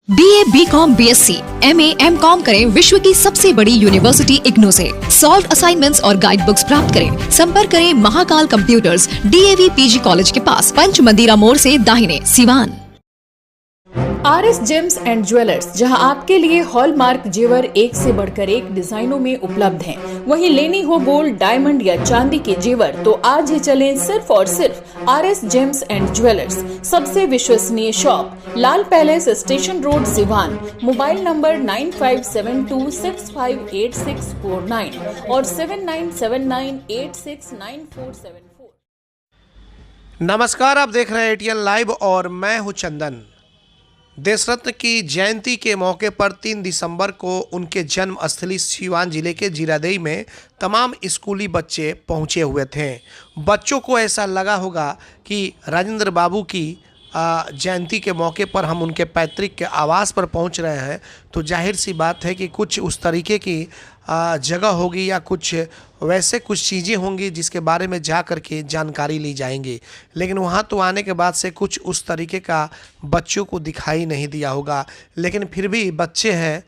BA, BCom, BSc, MA, MCom करें विश्व की सबसे बड़ी यूनिवर्सिटी इग्नू से। सॉल्व असाइनमेंट्स और गाइड बुक्स प्राप्त करें। संपर्क करें Mahakal computers, DAV PG college के पास, पंच मंदिरा मोड़ से दाहिने, Siwan. RS James and jewellers, जहां आपके लिए हॉलमार्क जेवर एक से बढ़कर एक डिजाइनों में उपलब्ध हैं। वहीं लेनी हो गोल्ड, डायमंड या चांदी के जेवर तो आज ही चलें सिर्फ और सिर्फ RS जेम्स एंड ज्वेलर्स। सबसे विश्वसनीय shop, Lal Palace, Station Road, Siwan. Mobile number 9572658649 और 7979869474। नमस्कार, आप देख रहे हैं ATN लाइव और मैं हूं चंदन। देश रत्न की जयंती के मौके पर 3 दिसंबर को उनके जन्म स्थली सिवान जिले के जीरादेई में तमाम स्कूली बच्चे पहुंचे हुए थे। बच्चों को ऐसा लगा होगा कि राजेंद्र बाबू की जयंती के मौके पर हम उनके पैतृक के आवास पर पहुंच रहे हैं, तो जाहिर सी बात है कि कुछ उस तरीके की जगह होगी या कुछ वैसे कुछ चीज़ें होंगी जिसके बारे में जा कर के जानकारी ली जाएंगी। लेकिन वहाँ तो आने के बाद से कुछ उस तरीके का बच्चों को दिखाई नहीं दिया होगा, लेकिन फिर भी बच्चे हैं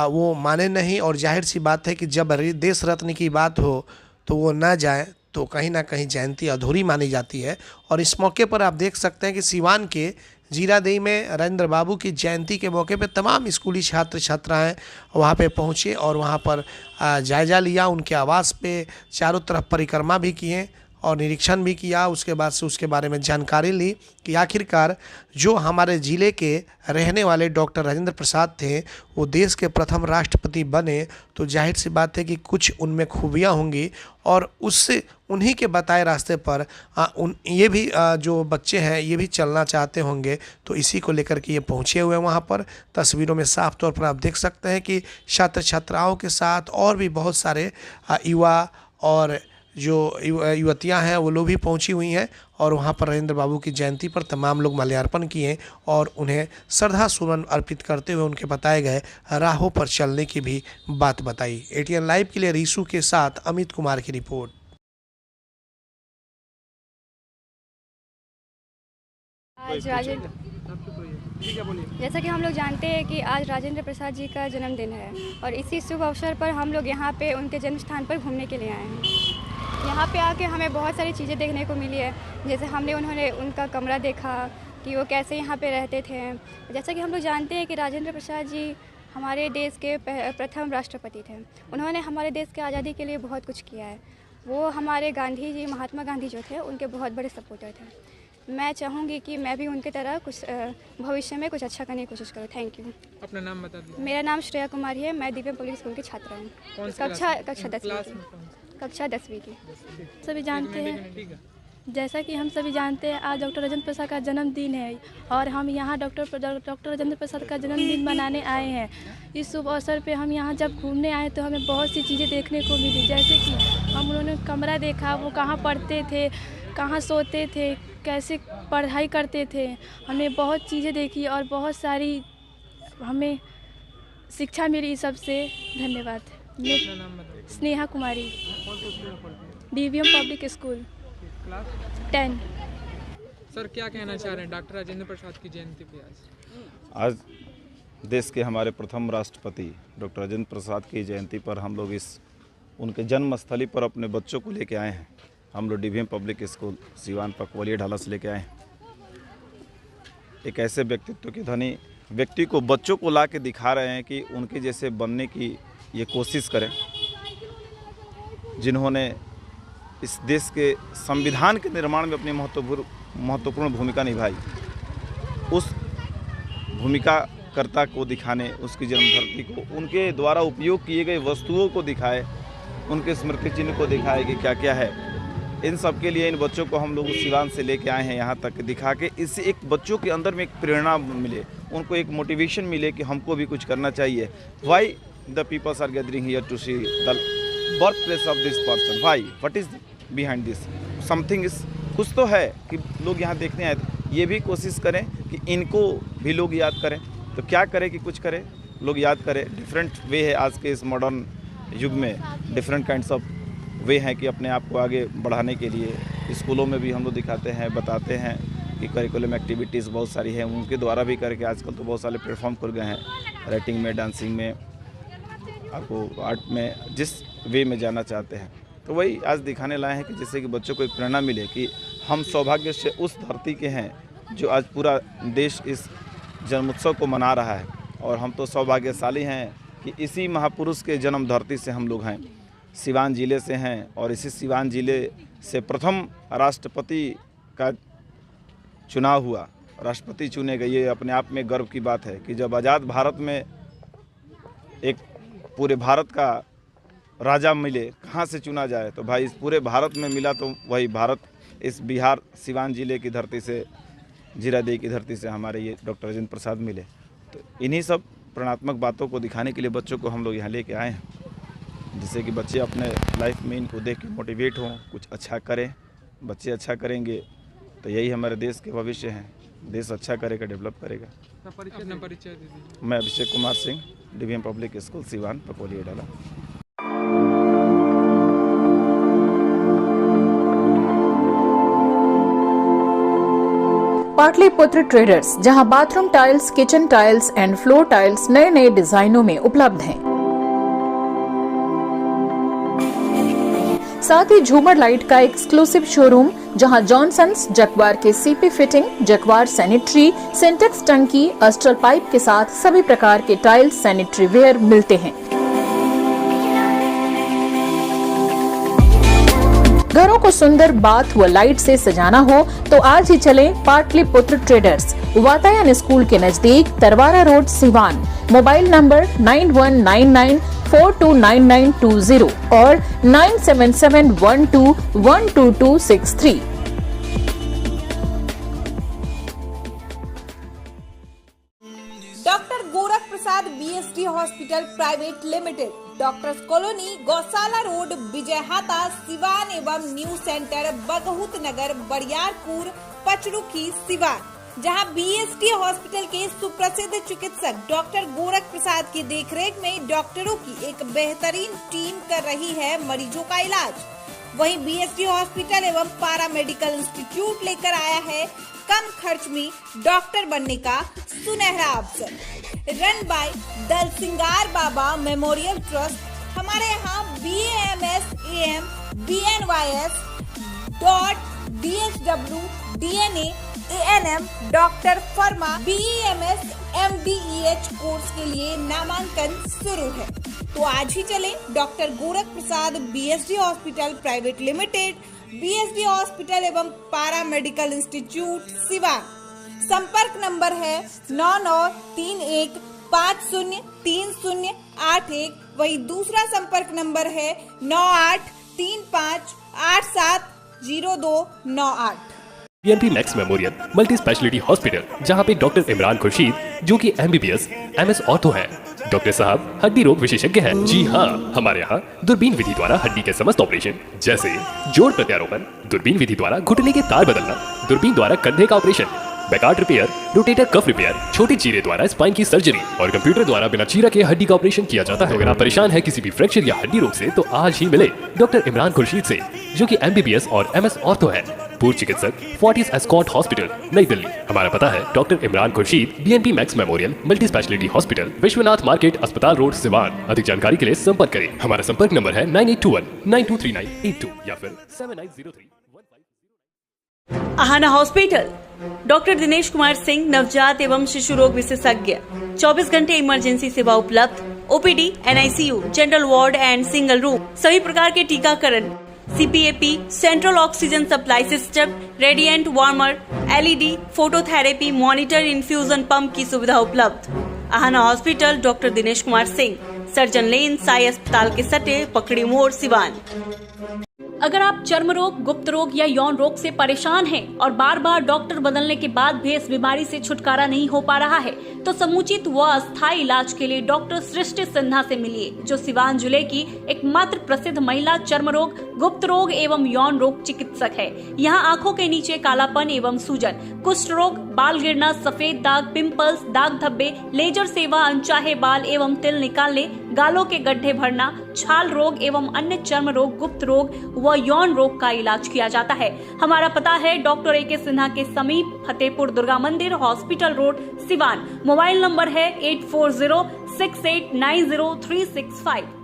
वो माने नहीं। और जाहिर सी बात है कि जब देश रत्न की बात हो तो वो ना जाए तो कहीं ना कहीं जयंती अधूरी मानी जाती है। और इस मौके पर आप देख सकते हैं कि सिवान के जीरादेई में राजेंद्र बाबू की जयंती के मौके पे तमाम स्कूली छात्र छात्राएं वहां पे पहुंचे और वहां पर जायज़ा लिया। उनके आवास पे चारों तरफ परिक्रमा भी किए और निरीक्षण भी किया। उसके बाद से उसके बारे में जानकारी ली कि आखिरकार जो हमारे ज़िले के रहने वाले डॉक्टर राजेंद्र प्रसाद थे वो देश के प्रथम राष्ट्रपति बने, तो जाहिर सी बात है कि कुछ उनमें खूबियाँ होंगी और उससे उन्हीं के बताए रास्ते पर ये भी जो बच्चे हैं ये भी चलना चाहते होंगे। तो इसी को लेकर के ये पहुँचे हुए हैं वहाँ पर। तस्वीरों में साफ तौर पर आप देख सकते हैं कि छात्र छात्राओं के साथ और भी बहुत सारे युवा और जो युवतियां हैं वो लोग भी पहुंची हुई हैं और वहां पर राजेंद्र बाबू की जयंती पर तमाम लोग माल्यार्पण किए और उन्हें श्रद्धा सुमन अर्पित करते हुए उनके बताए गए राहों पर चलने की भी बात बताई। ATN लाइव के लिए रीशु के साथ अमित कुमार की रिपोर्ट। जैसा कि हम लोग जानते हैं कि आज राजेंद्र प्रसाद जी का जन्मदिन है और इसी शुभ अवसर पर हम लोग यहाँ पे उनके जन्म स्थान पर घूमने के लिए आए हैं। यहाँ पे आके हमें बहुत सारी चीज़ें देखने को मिली है, जैसे हमने उनका कमरा देखा कि वो कैसे यहाँ पे रहते थे। जैसा कि हम लोग जानते हैं कि राजेंद्र प्रसाद जी हमारे देश के प्रथम राष्ट्रपति थे। उन्होंने हमारे देश के आज़ादी के लिए बहुत कुछ किया है। वो हमारे गांधी जी, महात्मा गांधी जो थे, उनके बहुत बड़े सपोर्टर थे। मैं चाहूँगी कि मैं भी उनकी तरह कुछ भविष्य में कुछ अच्छा करने की कोशिश करूँ। Thank you. अपना नाम बता दीजिए। मेरा नाम श्रेया कुमारी है। मैं दिव्य पब्लिक स्कूल की छात्रा हूँ। कक्षा 10वीं की। सभी जानते हैं, जैसा कि हम सभी जानते हैं, आज डॉक्टर राजेंद्र प्रसाद का जन्मदिन है और हम यहाँ डॉक्टर राजेंद्र प्रसाद का जन्मदिन मनाने आए हैं। इस शुभ अवसर पे हम यहाँ जब घूमने आए तो हमें बहुत सी चीज़ें देखने को मिली, जैसे कि उन्होंने कमरा देखा, वो कहाँ पढ़ते थे, कहाँ सोते थे, कैसे पढ़ाई करते थे। हमने बहुत चीज़ें देखी और बहुत सारी हमें शिक्षा मिली। सबसे धन्यवाद। स्नेहा कुमारी, DVM पब्लिक स्कूल, 10। सर, क्या कहना चाह रहे हैं डॉक्टर राजेंद्र प्रसाद की जयंती पे? आज देश के हमारे प्रथम राष्ट्रपति डॉक्टर राजेंद्र प्रसाद की जयंती पर हम लोग उनके जन्म स्थली पर अपने बच्चों को लेके आए हैं। हम लोग DVM public school Siwan Pakwalia ढाला से लेके आए हैं। एक ऐसे व्यक्तित्व के धनी व्यक्ति को बच्चों को ला के दिखा रहे हैं कि उनके जैसे बनने की ये कोशिश करें, जिन्होंने इस देश के संविधान के निर्माण में अपनी महत्वपूर्ण भूमिका निभाई। उस भूमिका कर्ता को दिखाने, उसकी जन्मधरती को, उनके द्वारा उपयोग किए गए वस्तुओं को दिखाए, उनके स्मृति चिन्ह को दिखाए कि क्या क्या है। इन सब के लिए इन बच्चों को हम लोग सिवान से लेके आए हैं यहाँ तक दिखा के, इससे एक बच्चों के अंदर में एक प्रेरणा मिले, उनको एक मोटिवेशन मिले कि हमको भी कुछ करना चाहिए। Why the peoples are gathering here to see the birth place of this person, why, what is behind this, something is, कुछ तो है कि लोग यहाँ देखने आए। ये भी कोशिश करें कि इनको भी लोग याद करें। तो क्या करें कि कुछ करें, लोग याद करें। डिफरेंट वे है आज के इस मॉडर्न युग में, डिफरेंट काइंड्स ऑफ वे हैं कि अपने आप को आगे बढ़ाने के लिए स्कूलों में भी हम लोग दिखाते हैं, बताते हैं की करिकुलम एक्टिविटीज़ बहुत सारी हैं, उनके द्वारा भी करके आजकल तो बहुत सारे प्लेटफॉर्म खुल गए हैं, राइटिंग में, डांसिंग में, आपको आर्ट में, जिस वे में जाना चाहते हैं। तो वही आज दिखाने लाए हैं कि जिससे कि बच्चों को एक प्रेरणा मिले कि हम सौभाग्य से उस धरती के हैं जो आज पूरा देश इस जन्मोत्सव को मना रहा है, और हम तो सौभाग्यशाली हैं कि इसी महापुरुष के जन्म धरती से हम लोग हैं, सिवान जिले से हैं, और इसी सिवान जिले से प्रथम राष्ट्रपति का चुनाव हुआ, राष्ट्रपति चुने गए। ये अपने आप में गर्व की बात है कि जब आज़ाद भारत में एक पूरे भारत का राजा मिले, कहाँ से चुना जाए, तो भाई इस पूरे भारत में मिला, तो वही भारत इस बिहार सिवान जिले की धरती से, जीरादेई की धरती से हमारे ये डॉक्टर राजेंद्र प्रसाद मिले। तो इन्हीं सब प्रेरणात्मक बातों को दिखाने के लिए बच्चों को हम लोग यहाँ लेके आए हैं, जिससे कि बच्चे अपने लाइफ में इनको देख के मोटिवेट हों, कुछ अच्छा करें। बच्चे अच्छा करेंगे तो यही हमारे देश के भविष्य हैं, देश अच्छा करेगा, डेवलप करेगा। अपना परिचय दे दीजिए। मैं Abhishek Kumar Singh, DVM public school Siwan, Pakoli Dala. Pataliputra traders, जहां bathroom tiles, kitchen tiles and floor tiles नए नए डिजाइनों में उपलब्ध हैं। साथ ही झूमर लाइट का एक्सक्लूसिव शोरूम, जहां जॉनसन्स, जगवार के सीपी फिटिंग, जगवार सैनिटरी, सिंटेक्स टंकी, अस्ट्रल पाइप के साथ सभी प्रकार के टाइल्स, सैनिटरी वेयर मिलते हैं। घरों को सुंदर बाथ व लाइट से सजाना हो तो आज ही चलें पाटलिपुत्र ट्रेडर्स, वातायन स्कूल के नजदीक, Tarwara road, Siwan. Mobile number 9199429920 और 9771212263। Doctor Gorakh Prasad BSD hospital private limited, doctors colony, गौशाला रोड, विजयहाता, सिवान एवं न्यू सेंटर, बगहुत नगर, बरियारपुर, पचरुखी, सिवान, जहां BSD हॉस्पिटल के सुप्रसिद्ध चिकित्सक डॉक्टर गोरख प्रसाद की देखरेख में डॉक्टरों की एक बेहतरीन टीम कर रही है मरीजों का इलाज। वहीं BSD हॉस्पिटल एवं पारा मेडिकल इंस्टीट्यूट लेकर आया है कम खर्च में डॉक्टर बनने का सुनहरा अवसर। Run by Dalsingar Baba memorial trust. हमारे यहाँ BAMS AM BNYS .DSW DNA ANM doctor pharma BEMS MDEH course के लिए नामांकन शुरू है। तो आज ही चलें doctor Gorakh Prasad BSD hospital private limited, BSD hospital एवं पारा मेडिकल इंस्टीट्यूट, सिवान। संपर्क नंबर है 9931503081। वही दूसरा संपर्क नंबर है 9835870298। BNP max memorial multi speciality hospital, जहां पे डॉक्टर इमरान खुर्शीद, जो कि MBBS MS ऑर्थो है। डॉक्टर साहब हड्डी रोग विशेषज्ञ हैं। जी हाँ, हमारे यहाँ दूरबीन विधि द्वारा हड्डी के समस्त ऑपरेशन, जैसे जोड़ प्रत्यारोपण, दूरबीन विधि द्वारा घुटने के तार बदलना, दूरबीन द्वारा कंधे का operation, Bankart repair, rotator cuff repair, छोटी चीरे द्वारा स्पाइन की सर्जरी और कंप्यूटर द्वारा बिना चीरा के हड्डी का ऑपरेशन किया जाता है। अगर आप परेशान है किसी भी फ्रैक्चर या हड्डी रोग से, तो आज ही मिले डॉक्टर इमरान खुर्शीद से, जो कि MBBS और MS ऑर्थो है। पूर्व चिकित्सक, फोर्टिस एस्कॉर्ट हॉस्पिटल, नई दिल्ली। हमारा पता है doctor Imran Khurshid, BNP max memorial multi speciality hospital, Vishwanath market, अस्पताल रोड, सिवान। अधिक जानकारी के लिए संपर्क करें। हमारा संपर्क नंबर है 9821923982 या फिर 7903। आहाना हॉस्पिटल, डॉक्टर दिनेश कुमार सिंह, नवजात एवं शिशु रोग विशेषज्ञ, 24 घंटे इमरजेंसी सेवा उपलब्ध, OPD, NICU, general ward and single room, सभी प्रकार के टीकाकरण, CPAP, central oxygen supply system, radiant warmer, LED, phototherapy, monitor, infusion pump की सुविधा उपलब्ध। Aahana hospital, doctor Dinesh Kumar Singh, surgeon lane, Sai अस्पताल के सटे, पकड़ी मोड़, सिवान। अगर आप चर्म रोग, गुप्त रोग या यौन रोग से परेशान हैं और बार बार डॉक्टर बदलने के बाद भी इस बीमारी से छुटकारा नहीं हो पा रहा है, तो समुचित व अस्थायी इलाज के लिए डॉक्टर सृष्टि सिन्हा से मिलिए, जो सिवान जिले की एकमात्र प्रसिद्ध महिला चर्म रोग, गुप्त रोग एवं यौन रोग चिकित्सक है। यहाँ आंखों के नीचे कालापन एवं सूजन, कुष्ठ रोग, बाल गिरना, सफेद दाग, पिंपल्स, दाग धब्बे, लेजर सेवा, अनचाहे बाल एवं तिल निकालने, गालों के गड्ढे भरना, छाल रोग एवं अन्य चर्म रोग, गुप्त रोग व यौन रोग का इलाज किया जाता है। हमारा पता है डॉक्टर ए के सिन्हा के समीप, फतेहपुर दुर्गा मंदिर, hospital road, Siwan. Mobile number है 8406890365।